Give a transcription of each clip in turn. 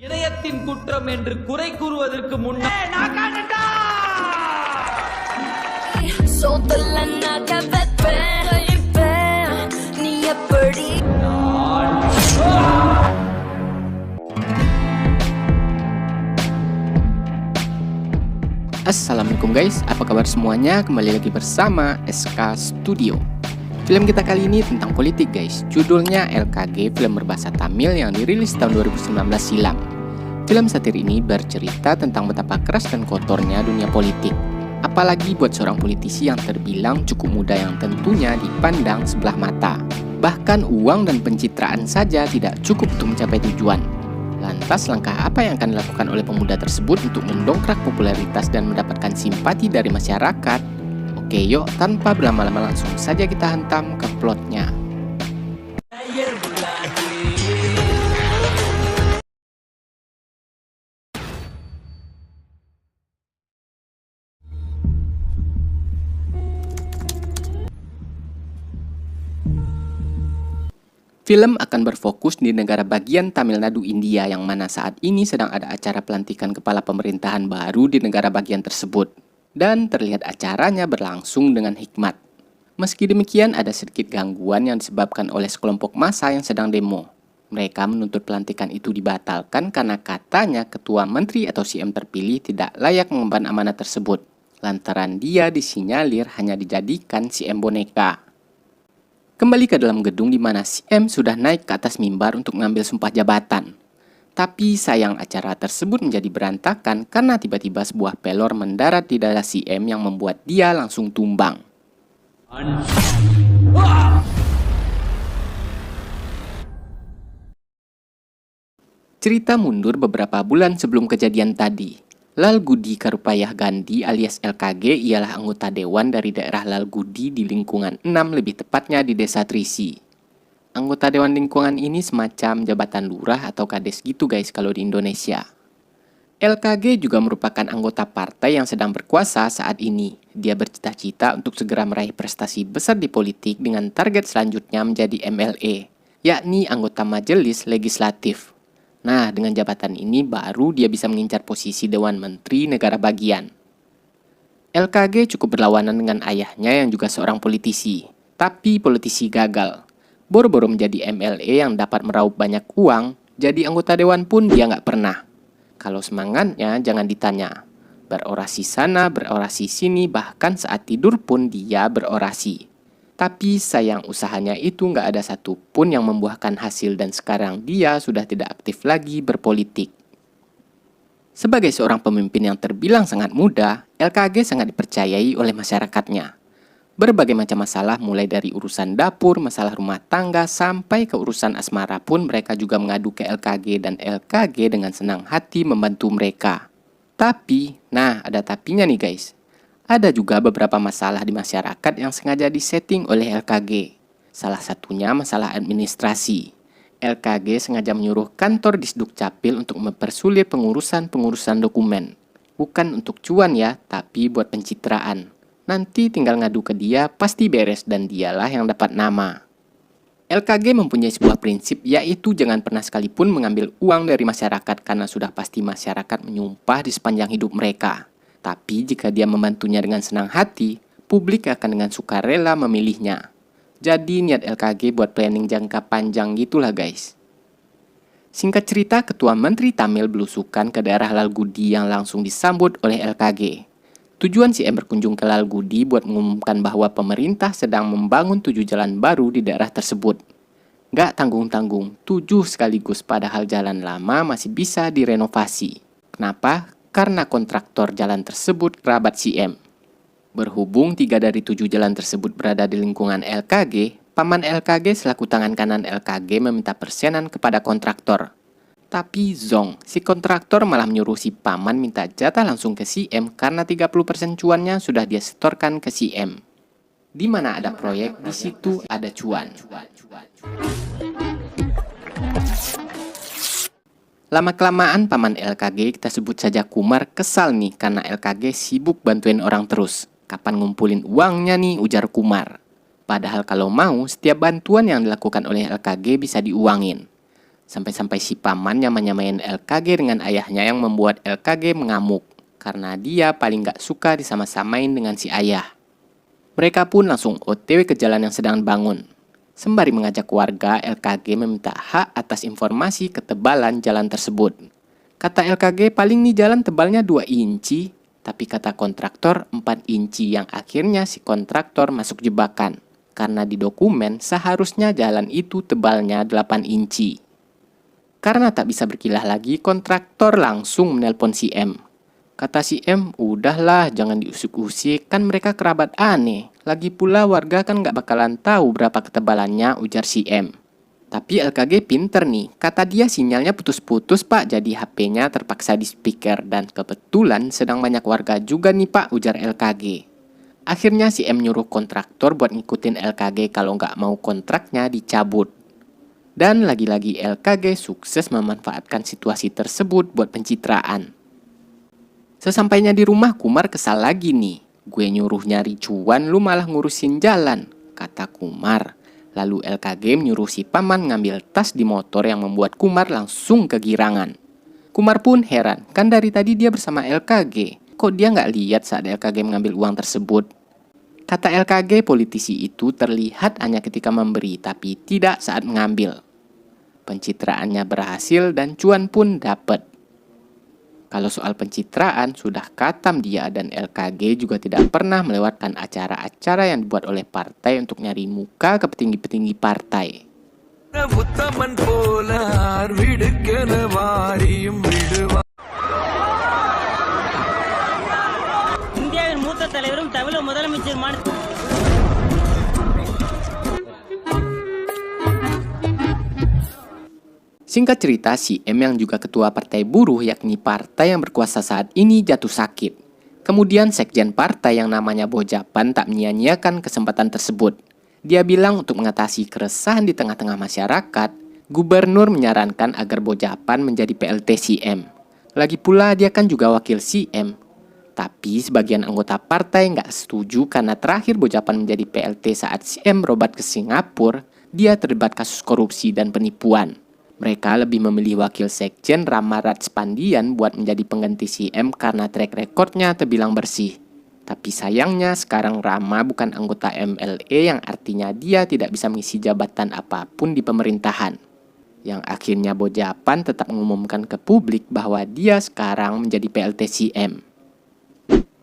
இதயத்தின் குற்றம் என்று குறை கூறுவதற்கு முன்னர் Assalamualaikum guys, apa kabar semuanya? Kembali lagi bersama SK Studio. Film kita kali ini tentang politik guys. Judulnya LKG, film berbahasa Tamil yang dirilis tahun 2019 silam. Film satir ini bercerita tentang betapa keras dan kotornya dunia politik. Apalagi buat seorang politisi yang terbilang cukup muda yang tentunya dipandang sebelah mata. Bahkan uang dan pencitraan saja tidak cukup untuk mencapai tujuan. Lantas langkah apa yang akan dilakukan oleh pemuda tersebut untuk mendongkrak popularitas dan mendapatkan simpati dari masyarakat? Oke yuk, tanpa berlama-lama langsung saja kita hantam ke plotnya. Film akan berfokus di negara bagian Tamil Nadu, India, yang mana saat ini sedang ada acara pelantikan kepala pemerintahan baru di negara bagian tersebut. Dan terlihat acaranya berlangsung dengan hikmat. Meski demikian, ada sedikit gangguan yang disebabkan oleh sekelompok massa yang sedang demo. Mereka menuntut pelantikan itu dibatalkan karena katanya ketua menteri atau CM terpilih tidak layak mengemban amanah tersebut. Lantaran dia disinyalir hanya dijadikan CM boneka. Kembali ke dalam gedung di mana CM sudah naik ke atas mimbar untuk mengambil sumpah jabatan. Tapi sayang acara tersebut menjadi berantakan karena tiba-tiba sebuah pelor mendarat di dada CM yang membuat dia langsung tumbang. Cerita mundur beberapa bulan sebelum kejadian tadi. Lalgudi Karupayah Gandhi alias LKG ialah anggota dewan dari daerah Lalgudi di lingkungan 6, lebih tepatnya di desa Trisi. Anggota dewan lingkungan ini semacam jabatan lurah atau kades gitu guys kalau di Indonesia. LKG juga merupakan anggota partai yang sedang berkuasa saat ini. Dia bercita-cita untuk segera meraih prestasi besar di politik dengan target selanjutnya menjadi MLA, yakni anggota majelis legislatif. Nah, dengan jabatan ini baru dia bisa mengincar posisi Dewan Menteri Negara Bagian. LKG cukup berlawanan dengan ayahnya yang juga seorang politisi. Tapi politisi gagal. Boro-boro menjadi MLA yang dapat meraup banyak uang, jadi anggota dewan pun dia nggak pernah. Kalau semangatnya jangan ditanya. Berorasi sana, berorasi sini, bahkan saat tidur pun dia berorasi. Tapi sayang usahanya itu nggak ada satupun yang membuahkan hasil dan sekarang dia sudah tidak aktif lagi berpolitik. Sebagai seorang pemimpin yang terbilang sangat muda, LKG sangat dipercayai oleh masyarakatnya. Berbagai macam masalah mulai dari urusan dapur, masalah rumah tangga, sampai ke urusan asmara pun mereka juga mengadu ke LKG dan LKG dengan senang hati membantu mereka. Tapi, nah ada tapinya nih guys. Ada juga beberapa masalah di masyarakat yang sengaja disetting oleh LKG. Salah satunya masalah administrasi. LKG sengaja menyuruh kantor Disduk Capil untuk mempersulit pengurusan dokumen. Bukan untuk cuan ya, tapi buat pencitraan. Nanti tinggal ngadu ke dia, pasti beres dan dialah yang dapat nama. LKG mempunyai sebuah prinsip, yaitu jangan pernah sekalipun mengambil uang dari masyarakat karena sudah pasti masyarakat menyumpah di sepanjang hidup mereka. Tapi jika dia membantunya dengan senang hati, publik akan dengan sukarela memilihnya. Jadi niat LKG buat planning jangka panjang gitulah guys. Singkat cerita, Ketua Menteri Tamil belusukan ke daerah Lalgudi yang langsung disambut oleh LKG. Tujuan CM berkunjung ke Lalgudi buat mengumumkan bahwa pemerintah sedang membangun 7 jalan baru di daerah tersebut. Gak tanggung-tanggung, 7 sekaligus padahal jalan lama masih bisa direnovasi. Kenapa? Karena kontraktor jalan tersebut kerabat CM. Berhubung 3 dari 7 jalan tersebut berada di lingkungan LKG, paman LKG selaku tangan kanan LKG meminta persenan kepada kontraktor. Tapi zong, si kontraktor malah menyuruh si paman minta jatah langsung ke CM karena 30% cuannya sudah dia setorkan ke CM. Di mana ada proyek, di situ ada cuan. Lama-kelamaan paman LKG, kita sebut saja Kumar, kesal nih karena LKG sibuk bantuin orang terus. Kapan ngumpulin uangnya nih, ujar Kumar. Padahal kalau mau, setiap bantuan yang dilakukan oleh LKG bisa diuangin. Sampai-sampai si paman nyamain LKG dengan ayahnya yang membuat LKG mengamuk, karena dia paling gak suka disama-samain dengan si ayah. Mereka pun langsung OTW ke jalan yang sedang bangun. Sembari mengajak warga, LKG meminta hak atas informasi ketebalan jalan tersebut. Kata LKG paling nih jalan tebalnya 2 inci, tapi kata kontraktor 4 inci yang akhirnya si kontraktor masuk jebakan. Karena di dokumen seharusnya jalan itu tebalnya 8 inci. Karena tak bisa berkilah lagi, kontraktor langsung menelpon si M. Kata si M, udahlah jangan diusik-usik, kan mereka kerabat aneh. Lagi pula warga kan gak bakalan tahu berapa ketebalannya, ujar si M. Tapi LKG pinter nih, kata dia sinyalnya putus-putus pak, jadi HP-nya terpaksa di speaker. Dan kebetulan sedang banyak warga juga nih pak, ujar LKG. Akhirnya si M nyuruh kontraktor buat ngikutin LKG kalau nggak mau kontraknya dicabut. Dan lagi-lagi LKG sukses memanfaatkan situasi tersebut buat pencitraan. Sesampainya di rumah, Kumar kesal lagi nih. Gue nyuruh nyari cuan, lu malah ngurusin jalan, kata Kumar. Lalu LKG menyuruh si paman ngambil tas di motor yang membuat Kumar langsung kegirangan. Kumar pun heran, kan dari tadi dia bersama LKG. Kok dia nggak lihat saat LKG mengambil uang tersebut? Kata LKG, politisi itu terlihat hanya ketika memberi, tapi tidak saat mengambil. Pencitraannya berhasil dan cuan pun dapat. Kalau soal pencitraan, sudah katam dia, dan LKG juga tidak pernah melewatkan acara-acara yang dibuat oleh partai untuk nyari muka ke petinggi-petinggi partai. இந்தியாவின் மூத்த தலைவரும் தமிழக முதலமைச்சருமான Singkat cerita, si M yang juga ketua partai buruh, yakni partai yang berkuasa saat ini, jatuh sakit. Kemudian sekjen partai yang namanya Bojapan tak menyia-nyiakan kesempatan tersebut. Dia bilang untuk mengatasi keresahan di tengah-tengah masyarakat, gubernur menyarankan agar Bojapan menjadi PLT si M. Lagi pula dia kan juga wakil si M. Tapi sebagian anggota partai nggak setuju karena terakhir Bojapan menjadi PLT saat si M berobat ke Singapura, dia terlibat kasus korupsi dan penipuan. Mereka lebih memilih wakil sekjen Rama Ratspandian buat menjadi pengganti si M karena track recordnya terbilang bersih. Tapi sayangnya sekarang Rama bukan anggota MLE, yang artinya dia tidak bisa mengisi jabatan apapun di pemerintahan. Yang akhirnya Bojapan tetap mengumumkan ke publik bahwa dia sekarang menjadi PLT si M.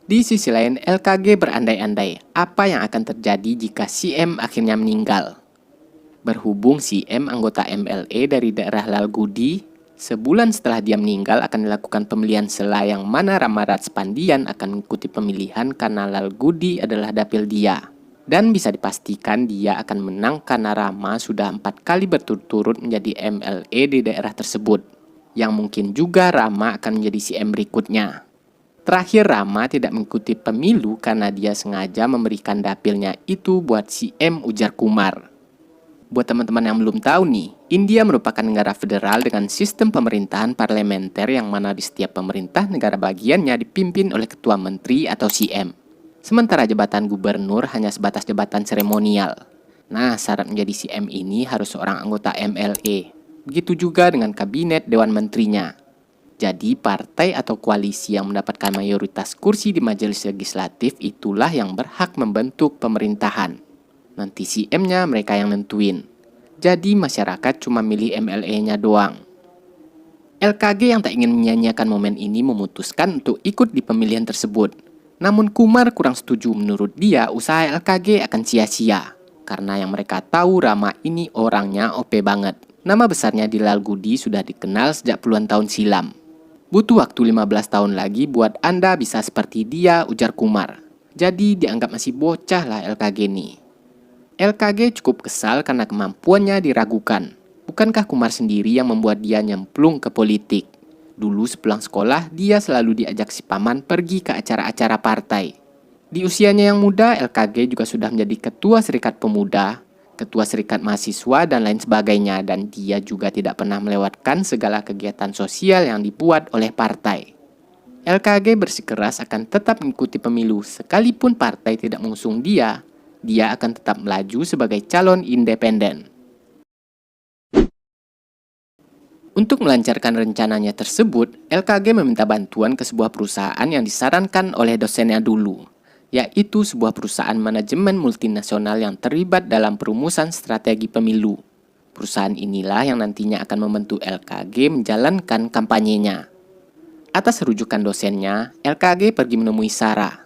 Di sisi lain, LKG berandai-andai apa yang akan terjadi jika si M akhirnya meninggal. Berhubung si M anggota MLE dari daerah Lalgudi, sebulan setelah dia meninggal akan dilakukan pemilihan sela yang mana Rama Ratspandian akan mengikuti pemilihan karena Lalgudi adalah dapil dia. Dan bisa dipastikan dia akan menang karena Rama sudah 4 kali berturut-turut menjadi MLE di daerah tersebut. Yang mungkin juga Rama akan menjadi si M berikutnya. Terakhir, Rama tidak mengikuti pemilu karena dia sengaja memberikan dapilnya itu buat si M, ujar Kumar. Buat teman-teman yang belum tahu nih, India merupakan negara federal dengan sistem pemerintahan parlementer yang mana di setiap pemerintah negara bagiannya dipimpin oleh ketua menteri atau CM. Sementara jabatan gubernur hanya sebatas jabatan seremonial. Nah, syarat menjadi CM ini harus seorang anggota MLE. Begitu juga dengan kabinet dewan menterinya. Jadi partai atau koalisi yang mendapatkan mayoritas kursi di majelis legislatif itulah yang berhak membentuk pemerintahan. Nanti si M-nya mereka yang nentuin. Jadi masyarakat cuma milih MLE-nya doang. LKG yang tak ingin menyanyiakan momen ini memutuskan untuk ikut di pemilihan tersebut. Namun Kumar kurang setuju, menurut dia usaha LKG akan sia-sia. Karena yang mereka tahu Rama ini orangnya OP banget. Nama besarnya di Lalgudi sudah dikenal sejak puluhan tahun silam. Butuh waktu 15 tahun lagi buat Anda bisa seperti dia, ujar Kumar. Jadi dianggap masih bocah lah LKG nih. LKG cukup kesal karena kemampuannya diragukan. Bukankah Kumar sendiri yang membuat dia nyemplung ke politik? Dulu sepulang sekolah, dia selalu diajak si paman pergi ke acara-acara partai. Di usianya yang muda, LKG juga sudah menjadi ketua serikat pemuda, ketua serikat mahasiswa, dan lain sebagainya. Dan dia juga tidak pernah melewatkan segala kegiatan sosial yang dibuat oleh partai. LKG bersikeras akan tetap mengikuti pemilu, sekalipun partai tidak mengusung dia akan tetap melaju sebagai calon independen. Untuk melancarkan rencananya tersebut, LKG meminta bantuan ke sebuah perusahaan yang disarankan oleh dosennya dulu, yaitu sebuah perusahaan manajemen multinasional yang terlibat dalam perumusan strategi pemilu. Perusahaan inilah yang nantinya akan membantu LKG menjalankan kampanyenya. Atas rujukan dosennya, LKG pergi menemui Sarah.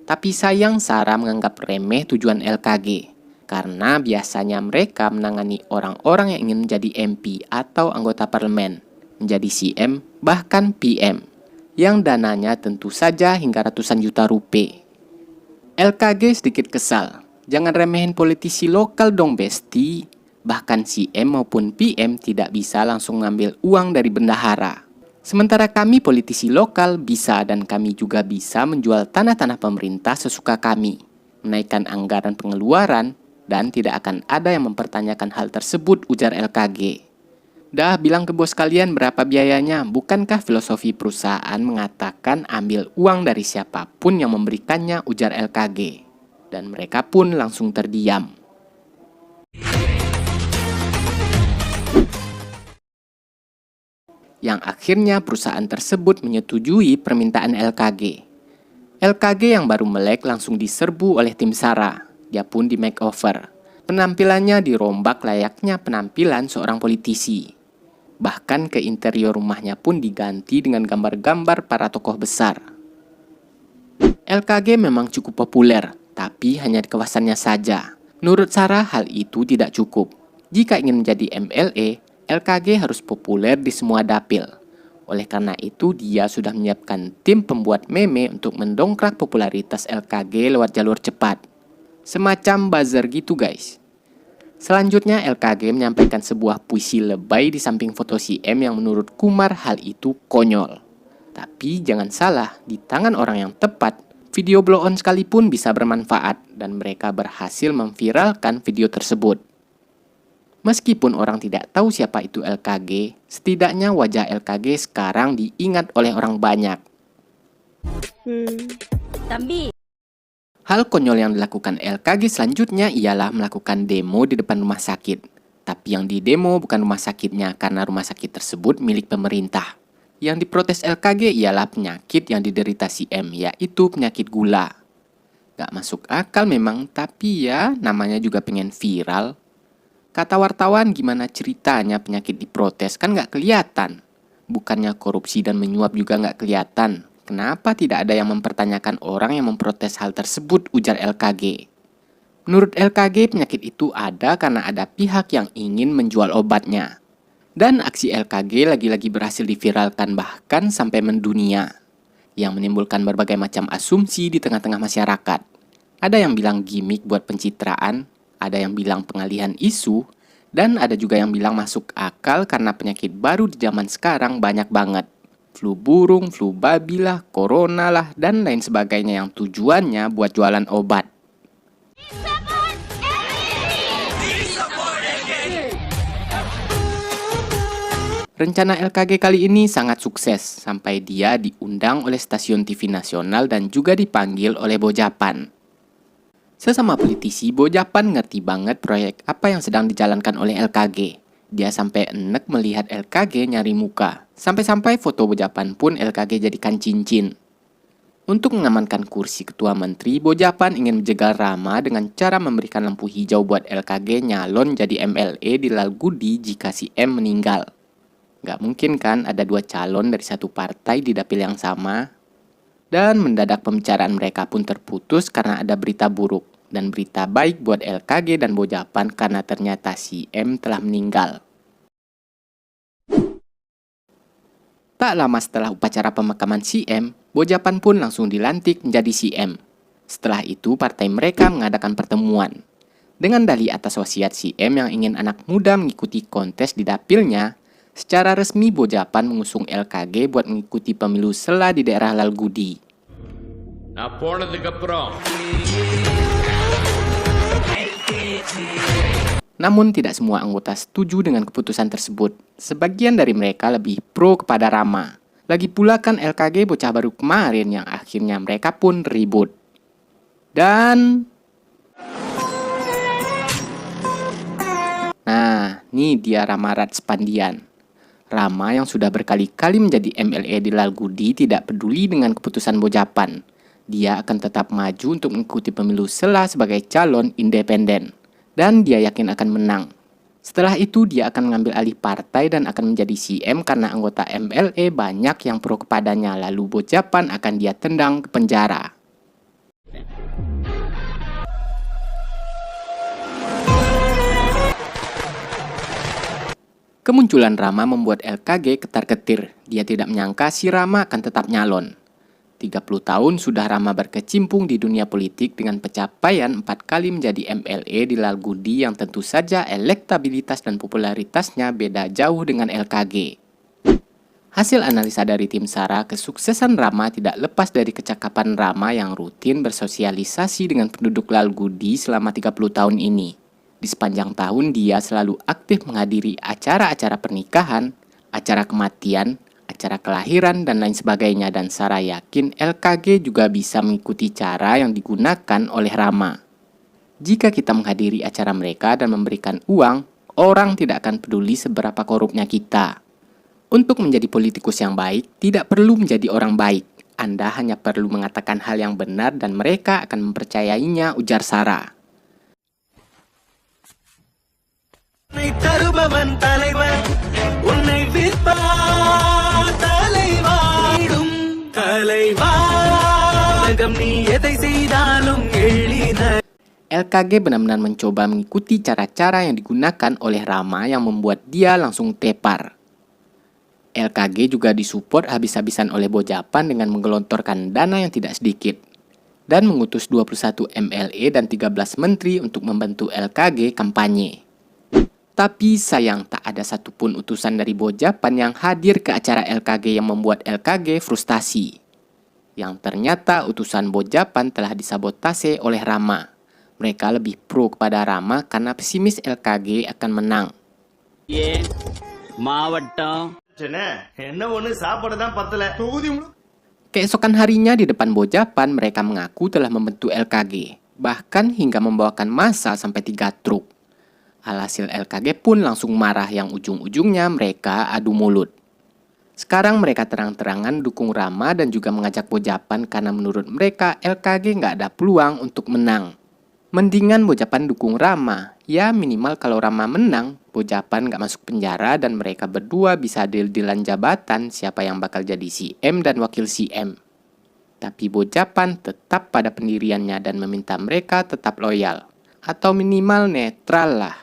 Tapi sayang Sarah menganggap remeh tujuan LKG. Karena biasanya mereka menangani orang-orang yang ingin menjadi MP atau anggota parlemen, menjadi CM, bahkan PM, yang dananya tentu saja hingga ratusan juta rupiah. LKG sedikit kesal, jangan remehin politisi lokal dong besti, bahkan CM maupun PM tidak bisa langsung ngambil uang dari bendahara. Sementara kami politisi lokal bisa dan kami juga bisa menjual tanah-tanah pemerintah sesuka kami, menaikkan anggaran pengeluaran, dan tidak akan ada yang mempertanyakan hal tersebut, ujar LKG. Dah bilang ke bos kalian berapa biayanya, bukankah filosofi perusahaan mengatakan ambil uang dari siapapun yang memberikannya, ujar LKG. Dan mereka pun langsung terdiam. Yang akhirnya perusahaan tersebut menyetujui permintaan LKG. LKG yang baru melek langsung diserbu oleh tim Sarah. Dia pun di makeover. Penampilannya dirombak layaknya penampilan seorang politisi. Bahkan ke interior rumahnya pun diganti dengan gambar-gambar para tokoh besar. LKG memang cukup populer, tapi hanya di kawasannya saja. Menurut Sarah, hal itu tidak cukup. Jika ingin menjadi MLE, LKG harus populer di semua dapil. Oleh karena itu, dia sudah menyiapkan tim pembuat meme untuk mendongkrak popularitas LKG lewat jalur cepat. Semacam buzzer gitu guys. Selanjutnya LKG menyampaikan sebuah puisi lebay di samping foto CM yang menurut Kumar hal itu konyol. Tapi jangan salah, di tangan orang yang tepat, video blow on sekalipun bisa bermanfaat dan mereka berhasil memviralkan video tersebut. Meskipun orang tidak tahu siapa itu LKG, setidaknya wajah LKG sekarang diingat oleh orang banyak. Tambi. Hal konyol yang dilakukan LKG selanjutnya ialah melakukan demo di depan rumah sakit. Tapi yang didemo bukan rumah sakitnya karena rumah sakit tersebut milik pemerintah. Yang diprotes LKG ialah penyakit yang diderita CM, yaitu penyakit gula. Gak masuk akal memang, tapi ya namanya juga pengen viral. Kata wartawan gimana ceritanya penyakit diprotes kan gak kelihatan. Bukannya korupsi dan menyuap juga gak kelihatan. Kenapa tidak ada yang mempertanyakan orang yang memprotes hal tersebut, ujar LKG. Menurut LKG, penyakit itu ada karena ada pihak yang ingin menjual obatnya. Dan aksi LKG lagi-lagi berhasil diviralkan bahkan sampai mendunia, yang menimbulkan berbagai macam asumsi di tengah-tengah masyarakat. Ada yang bilang gimmick buat pencitraan, ada yang bilang pengalihan isu, dan ada juga yang bilang masuk akal karena penyakit baru di zaman sekarang banyak banget. Flu burung, flu babi lah, corona lah, dan lain sebagainya yang tujuannya buat jualan obat. Rencana LKG kali ini sangat sukses, sampai dia diundang oleh stasiun TV nasional dan juga dipanggil oleh Bojapan. Sesama politisi, Bojapan ngerti banget proyek apa yang sedang dijalankan oleh LKG. Dia sampai enek melihat LKG nyari muka. Sampai-sampai foto Bojapan pun LKG jadikan cincin. Untuk mengamankan kursi ketua menteri, Bojapan ingin menjegal Rama dengan cara memberikan lampu hijau buat LKG nyalon jadi MLE di Lalgudi jika si M meninggal. Gak mungkin kan ada dua calon dari satu partai di dapil yang sama? Dan mendadak pembicaraan mereka pun terputus karena ada berita buruk. Dan berita baik buat LKG dan Bojapan karena ternyata si M telah meninggal. Tak lama setelah upacara pemakaman si M, Bojapan pun langsung dilantik menjadi CM. Setelah itu, partai mereka mengadakan pertemuan. Dengan dalih atas wasiat si M yang ingin anak muda mengikuti kontes di dapilnya, secara resmi Bojapan mengusung LKG buat mengikuti pemilu sela di daerah Lalgudi. Namun tidak semua anggota setuju dengan keputusan tersebut. Sebagian dari mereka lebih pro kepada Rama. Lagi pula kan LKG bocah baru kemarin yang akhirnya mereka pun ribut. Dan nah, nih dia Rama Ratspandian. Rama yang sudah berkali-kali menjadi MLA di Lalgudi tidak peduli dengan keputusan Bojapan. Dia akan tetap maju untuk mengikuti pemilu sela sebagai calon independen. Dan dia yakin akan menang. Setelah itu dia akan mengambil alih partai dan akan menjadi CM karena anggota MLA banyak yang pro kepadanya. Lalu Bojapan akan dia tendang ke penjara. Kemunculan Rama membuat LKG ketar-ketir. Dia tidak menyangka si Rama akan tetap nyalon. 30 tahun sudah Rama berkecimpung di dunia politik dengan pencapaian 4 kali menjadi MLA di Lalgudi yang tentu saja elektabilitas dan popularitasnya beda jauh dengan LKG. Hasil analisa dari tim SARA, kesuksesan Rama tidak lepas dari kecakapan Rama yang rutin bersosialisasi dengan penduduk Lalgudi selama 30 tahun ini. Di sepanjang tahun dia selalu aktif menghadiri acara-acara pernikahan, acara kematian, acara kelahiran, dan lain sebagainya. Dan Sarah yakin LKG juga bisa mengikuti cara yang digunakan oleh Rama. Jika kita menghadiri acara mereka dan memberikan uang, orang tidak akan peduli seberapa korupnya kita. Untuk menjadi politikus yang baik, tidak perlu menjadi orang baik. Anda hanya perlu mengatakan hal yang benar dan mereka akan mempercayainya, ujar Sarah. LKG benar-benar mencoba mengikuti cara-cara yang digunakan oleh Rama yang membuat dia langsung tepar. LKG juga disupport habis-habisan oleh Bojapan dengan menggelontorkan dana yang tidak sedikit dan mengutus 21 MLA dan 13 menteri untuk membantu LKG kampanye. Tapi sayang tak ada satupun utusan dari Bojapan yang hadir ke acara LKG yang membuat LKG frustasi. Yang ternyata utusan Bojapan telah disabotase oleh Rama. Mereka lebih pro kepada Rama karena pesimis LKG akan menang. Keesokan harinya di depan Bojapan mereka mengaku telah membentuk LKG. Bahkan hingga membawakan massa sampai 3 truk. Alhasil LKG pun langsung marah yang ujung-ujungnya mereka adu mulut. Sekarang mereka terang-terangan dukung Rama dan juga mengajak Bojapan karena menurut mereka LKG nggak ada peluang untuk menang. Mendingan Bojapan dukung Rama, ya minimal kalau Rama menang, Bojapan nggak masuk penjara dan mereka berdua bisa deal-dealan jabatan siapa yang bakal jadi CM dan wakil CM. Tapi Bojapan tetap pada pendiriannya dan meminta mereka tetap loyal, atau minimal netral lah.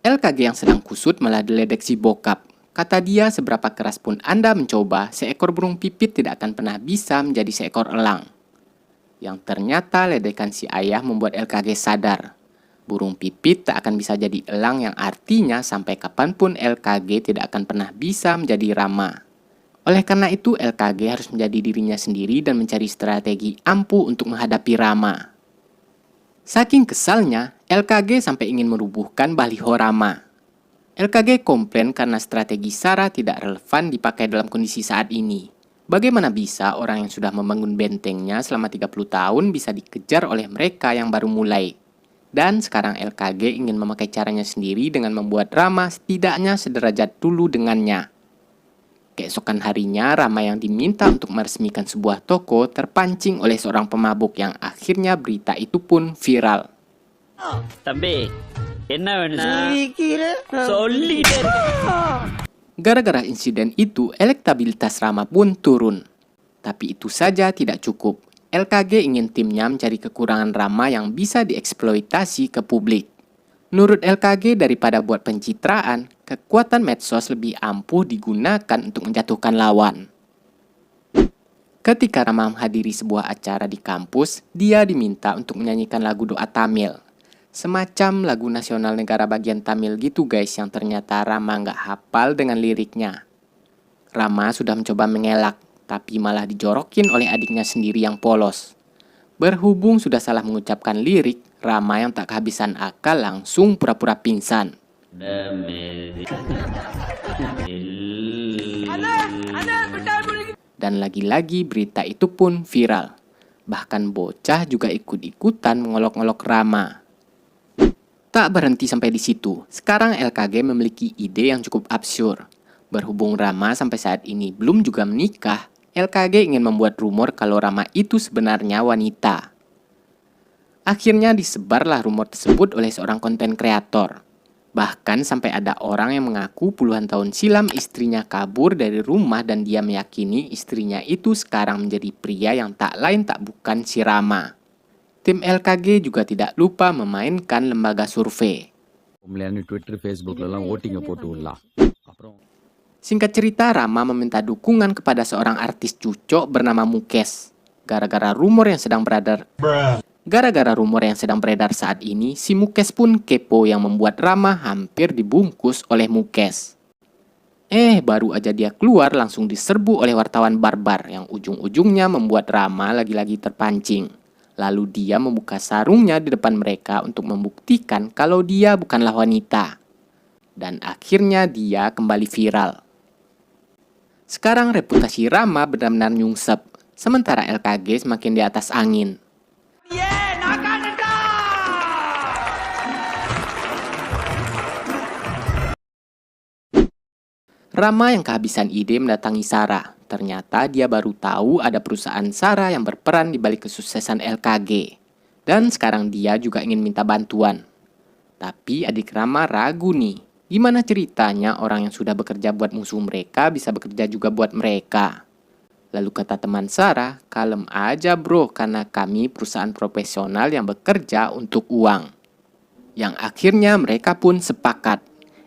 LKG yang sedang kusut malah diledek si bokap. Kata dia, seberapa keras pun Anda mencoba, seekor burung pipit tidak akan pernah bisa menjadi seekor elang. Yang ternyata ledekan si ayah membuat LKG sadar. Burung pipit tak akan bisa jadi elang yang artinya sampai kapanpun LKG tidak akan pernah bisa menjadi Rama. Oleh karena itu, LKG harus menjadi dirinya sendiri dan mencari strategi ampuh untuk menghadapi Rama. Saking kesalnya, LKG sampai ingin merubuhkan baliho Rama. LKG komplain karena strategi SARA tidak relevan dipakai dalam kondisi saat ini. Bagaimana bisa orang yang sudah membangun bentengnya selama 30 tahun bisa dikejar oleh mereka yang baru mulai? Dan sekarang LKG ingin memakai caranya sendiri dengan membuat Rama setidaknya sederajat dulu dengannya. Keesokan harinya, Rama yang diminta untuk meresmikan sebuah toko terpancing oleh seorang pemabuk yang akhirnya berita itu pun viral. தம்பி என்ன வேணும் சொல்லிட்டே Gara-gara insiden itu, elektabilitas Rama pun turun. Tapi itu saja tidak cukup. LKG ingin timnya mencari kekurangan Rama yang bisa dieksploitasi ke publik. Menurut LKG, daripada buat pencitraan, kekuatan medsos lebih ampuh digunakan untuk menjatuhkan lawan. Ketika Rama menghadiri sebuah acara di kampus, dia diminta untuk menyanyikan lagu doa Tamil. Semacam lagu nasional negara bagian Tamil gitu guys, yang ternyata Rama nggak hafal dengan liriknya. Rama sudah mencoba mengelak, tapi malah dijorokin oleh adiknya sendiri yang polos. Berhubung sudah salah mengucapkan lirik, Rama yang tak kehabisan akal langsung pura-pura pingsan. Dan lagi-lagi berita itu pun viral. Bahkan bocah juga ikut-ikutan mengolok-olok Rama. Tak berhenti sampai di situ. Sekarang LKG memiliki ide yang cukup absurd. Berhubung Rama sampai saat ini belum juga menikah, LKG ingin membuat rumor kalau Rama itu sebenarnya wanita. Akhirnya disebarlah rumor tersebut oleh seorang konten kreator. Bahkan sampai ada orang yang mengaku puluhan tahun silam istrinya kabur dari rumah dan dia meyakini istrinya itu sekarang menjadi pria yang tak lain tak bukan si Rama. Tim LKG juga tidak lupa memainkan lembaga survei. Twitter, Facebook voting போட்டு விடலாம். அப்புறம் Singkat cerita, Rama meminta dukungan kepada seorang artis cucok bernama Mukes. Gara-gara rumor yang sedang beredar saat ini, si Mukes pun kepo yang membuat Rama hampir dibungkus oleh Mukes. Baru aja dia keluar langsung diserbu oleh wartawan barbar yang ujung-ujungnya membuat Rama lagi-lagi terpancing. Lalu dia membuka sarungnya di depan mereka untuk membuktikan kalau dia bukanlah wanita. Dan akhirnya dia kembali viral. Sekarang reputasi Rama benar-benar nyungsep, sementara LKG semakin di atas angin. Rama yang kehabisan ide mendatangi Sarah. Ternyata dia baru tahu ada perusahaan Sarah yang berperan di balik kesuksesan LKG. Dan sekarang dia juga ingin minta bantuan. Tapi adik Rama ragu nih. Gimana ceritanya orang yang sudah bekerja buat musuh mereka bisa bekerja juga buat mereka? Lalu kata teman Sarah, kalem aja bro, karena kami perusahaan profesional yang bekerja untuk uang. Yang akhirnya mereka pun sepakat.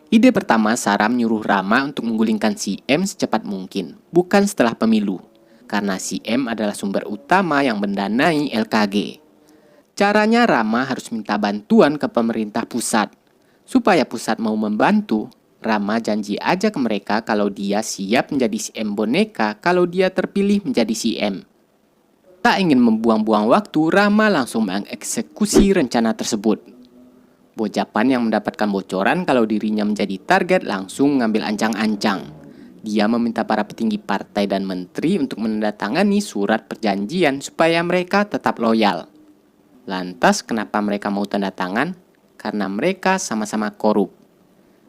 Ide pertama Sarah menyuruh Rama untuk menggulingkan si M secepat mungkin, bukan setelah pemilu. Karena si M adalah sumber utama yang mendanai LKG. Caranya Rama harus minta bantuan ke pemerintah pusat. Supaya pusat mau membantu, Rama janji aja ke mereka kalau dia siap menjadi si M boneka kalau dia terpilih menjadi si M. Tak ingin membuang-buang waktu, Rama langsung mengeksekusi rencana tersebut. Bojapan yang mendapatkan bocoran kalau dirinya menjadi target langsung mengambil ancang-ancang. Dia meminta para petinggi partai dan menteri untuk menandatangani surat perjanjian supaya mereka tetap loyal. Lantas kenapa mereka mau tanda tangan? Karena mereka sama-sama korup.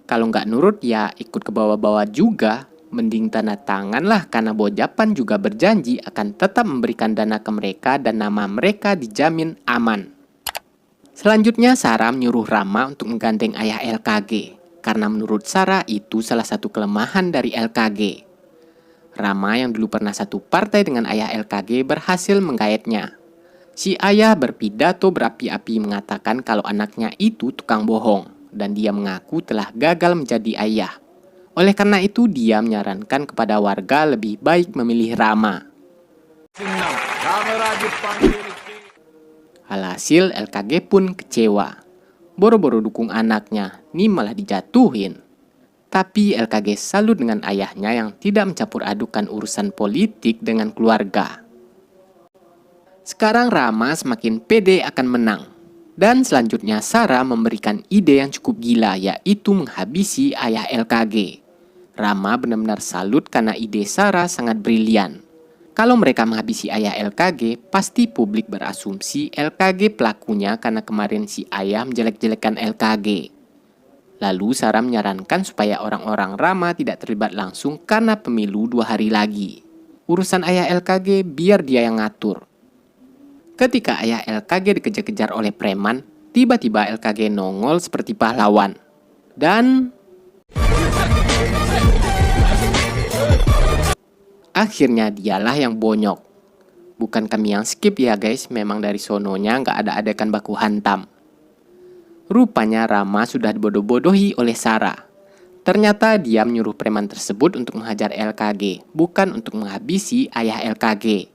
Kalau nggak nurut ya ikut ke bawah-bawah juga. Mending tanda tangan lah karena Bojapan juga berjanji akan tetap memberikan dana ke mereka dan nama mereka dijamin aman. Selanjutnya Sarah menyuruh Rama untuk menggandeng ayah LKG. Karena menurut Sarah itu salah satu kelemahan dari LKG. Rama yang dulu pernah satu partai dengan ayah LKG berhasil menggayatnya. Si ayah berpidato berapi-api mengatakan kalau anaknya itu tukang bohong dan dia mengaku telah gagal menjadi ayah. Oleh karena itu dia menyarankan kepada warga lebih baik memilih Rama. Alhasil LKG pun kecewa. Boro-boro dukung anaknya, nih malah dijatuhin. Tapi LKG salut dengan ayahnya yang tidak mencampur adukan urusan politik dengan keluarga. Sekarang Rama semakin pede akan menang. Dan selanjutnya Sarah memberikan ide yang cukup gila, yaitu menghabisi ayah LKG. Rama benar-benar salut karena ide Sarah sangat brilian. Kalau mereka menghabisi ayah LKG, pasti publik berasumsi LKG pelakunya karena kemarin si ayah menjelek-jelekan LKG. Lalu Sarah menyarankan supaya orang-orang Rama tidak terlibat langsung karena pemilu 2 hari lagi. Urusan ayah LKG biar dia yang ngatur. Ketika ayah LKG dikejar-kejar oleh preman, tiba-tiba LKG nongol seperti pahlawan. Dan akhirnya dialah yang bonyok. Bukan kami yang skip ya guys, memang dari sononya nggak ada adegan baku hantam. Rupanya Rama sudah dibodoh-bodohi oleh Sarah. Ternyata dia menyuruh preman tersebut untuk menghajar LKG, bukan untuk menghabisi ayah LKG.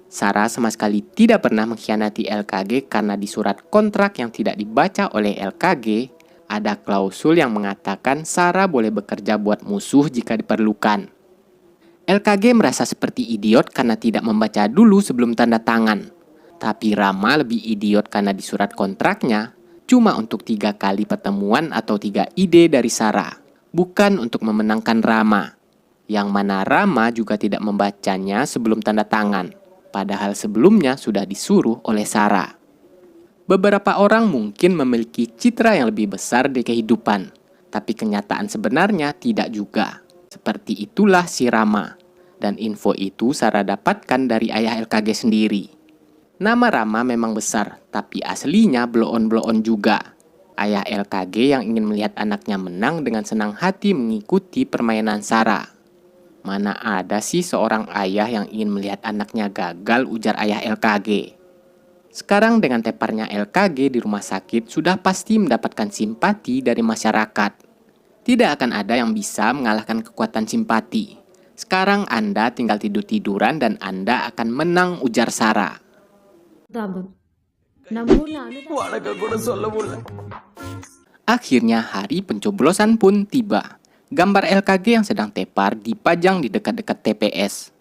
Sarah sama sekali tidak pernah mengkhianati LKG karena di surat kontrak yang tidak dibaca oleh LKG, ada klausul yang mengatakan Sarah boleh bekerja buat musuh jika diperlukan. LKG merasa seperti idiot karena tidak membaca dulu sebelum tanda tangan. Tapi Rama lebih idiot karena di surat kontraknya cuma untuk 3 kali pertemuan atau 3 ide dari Sarah, bukan untuk memenangkan Rama. Yang mana Rama juga tidak membacanya sebelum tanda tangan. Padahal sebelumnya sudah disuruh oleh Sarah. Beberapa orang mungkin memiliki citra yang lebih besar di kehidupan, tapi kenyataan sebenarnya tidak juga. Seperti Seperti itulah si Rama. Dan info itu Sarah dapatkan dari ayah LKG sendiri. Nama Rama memang besar, tapi aslinya bloon-bloon juga. Ayah LKG yang ingin melihat anaknya menang dengan senang hati mengikuti permainan Sarah. Mana ada sih seorang ayah yang ingin melihat anaknya gagal, ujar ayah LKG. Sekarang dengan teparnya LKG di rumah sakit sudah pasti mendapatkan simpati dari masyarakat. Tidak akan ada yang bisa mengalahkan kekuatan simpati. Sekarang Anda tinggal tidur-tiduran dan Anda akan menang, ujar Sarah. Akhirnya hari pencoblosan pun tiba. Gambar LKG yang sedang tepar dipajang di dekat-dekat TPS.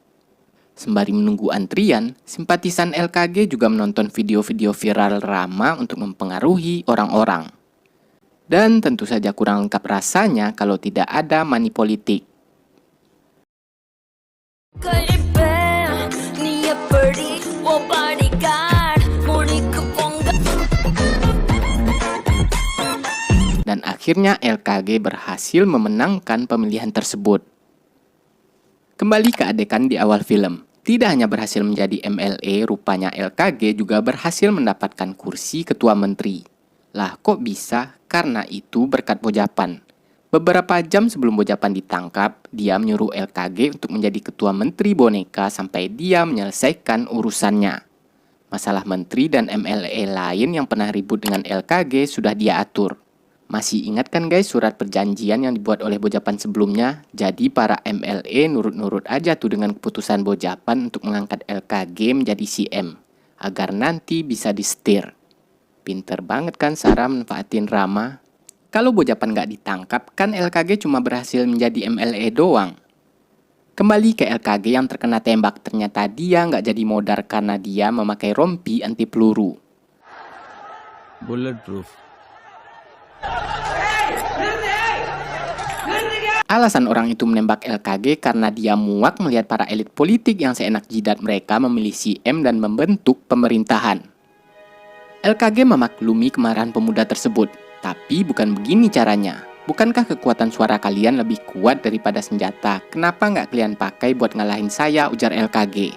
Sembari menunggu antrian, simpatisan LKG juga menonton video-video viral Rama untuk mempengaruhi orang-orang. Dan tentu saja kurang lengkap rasanya kalau tidak ada money politik. Dan akhirnya LKG berhasil memenangkan pemilihan tersebut. Kembali ke adegan di awal film. Tidak hanya berhasil menjadi MLA, rupanya LKG juga berhasil mendapatkan kursi ketua menteri. Lah kok bisa? Karena itu berkat Bojapan. Beberapa jam sebelum Bojapan ditangkap, dia menyuruh LKG untuk menjadi ketua menteri boneka sampai dia menyelesaikan urusannya. Masalah menteri dan MLA lain yang pernah ribut dengan LKG sudah dia atur. Masih ingat kan guys surat perjanjian yang dibuat oleh Bojapan sebelumnya? Jadi para MLA nurut-nurut aja tuh dengan keputusan Bojapan untuk mengangkat LKG menjadi CM. Agar nanti bisa disetir. Pinter banget kan Sarah manfaatin Rama? Kalau Bojapan nggak ditangkap, kan LKG cuma berhasil menjadi MLA doang. Kembali ke LKG yang terkena tembak, ternyata dia nggak jadi modar karena dia memakai rompi anti peluru. Bulletproof. Alasan orang itu menembak LKG karena dia muak melihat para elit politik yang seenak jidat mereka memilih CM dan membentuk pemerintahan. LKG memaklumi kemarahan pemuda tersebut. Tapi bukan begini caranya. Bukankah kekuatan suara kalian lebih kuat daripada senjata? Kenapa nggak kalian pakai buat ngalahin saya, ujar LKG.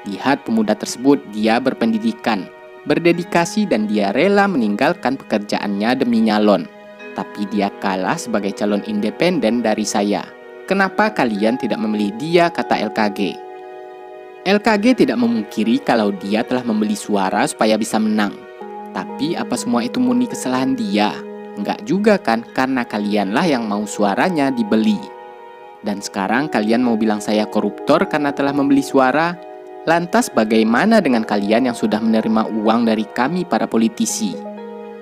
Lihat pemuda tersebut, dia berpendidikan, berdedikasi dan dia rela meninggalkan pekerjaannya demi nyalon. Tapi dia kalah sebagai calon independen dari saya. Kenapa kalian tidak memilih dia, kata LKG. LKG tidak memungkiri kalau dia telah membeli suara supaya bisa menang. Tapi apa semua itu murni kesalahan dia? Enggak juga kan, karena kalianlah yang mau suaranya dibeli. Dan sekarang kalian mau bilang saya koruptor karena telah membeli suara? Lantas bagaimana dengan kalian yang sudah menerima uang dari kami para politisi?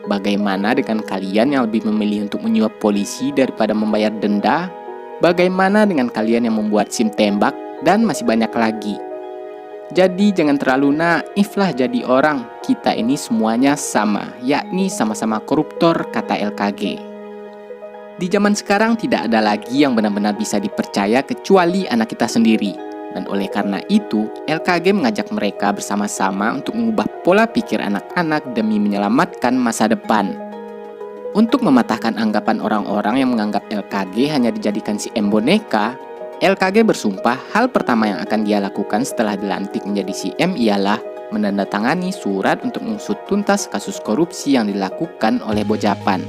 Bagaimana dengan kalian yang lebih memilih untuk menyuap polisi daripada membayar denda? Bagaimana dengan kalian yang membuat SIM tembak? Dan masih banyak lagi. Jadi jangan terlalu naif lah jadi orang. Kita ini semuanya sama, yakni sama-sama koruptor, kata LKG. Di zaman sekarang tidak ada lagi yang benar-benar bisa dipercaya kecuali anak kita sendiri. Dan oleh karena itu, LKG mengajak mereka bersama-sama untuk mengubah pola pikir anak-anak demi menyelamatkan masa depan. Untuk mematahkan anggapan orang-orang yang menganggap LKG hanya dijadikan si boneka, LKG bersumpah hal pertama yang akan dia lakukan setelah dilantik menjadi CM ialah menandatangani surat untuk mengusut tuntas kasus korupsi yang dilakukan oleh Bojapan.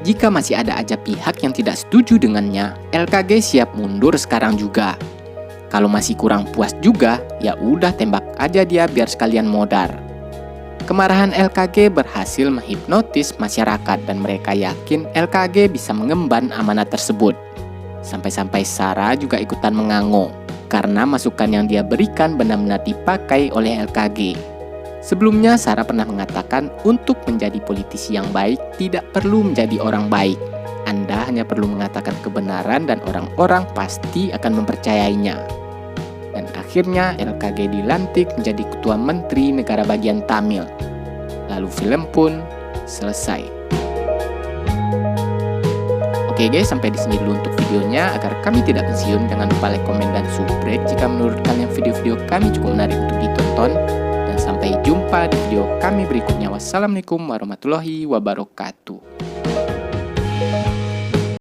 Jika masih ada aja pihak yang tidak setuju dengannya, LKG siap mundur sekarang juga. Kalau masih kurang puas juga, ya udah tembak aja dia biar sekalian modar. Kemarahan LKG berhasil menghipnotis masyarakat dan mereka yakin LKG bisa mengemban amanat tersebut. Sampai-sampai Sarah juga ikutan mengangguk karena masukan yang dia berikan benar-benar dipakai oleh LKG. Sebelumnya Sarah pernah mengatakan untuk menjadi politisi yang baik tidak perlu menjadi orang baik. Anda hanya perlu mengatakan kebenaran dan orang-orang pasti akan mempercayainya. Dan akhirnya LKG dilantik menjadi ketua menteri negara bagian Tamil. Lalu film pun selesai. Oke guys, sampai di sini dulu untuk videonya. Agar kami tidak pensiun, jangan lupa like, komen, dan subscribe jika menurut kalian video-video kami cukup menarik untuk ditonton. Dan sampai jumpa di video kami berikutnya. Wassalamualaikum warahmatullahi wabarakatuh.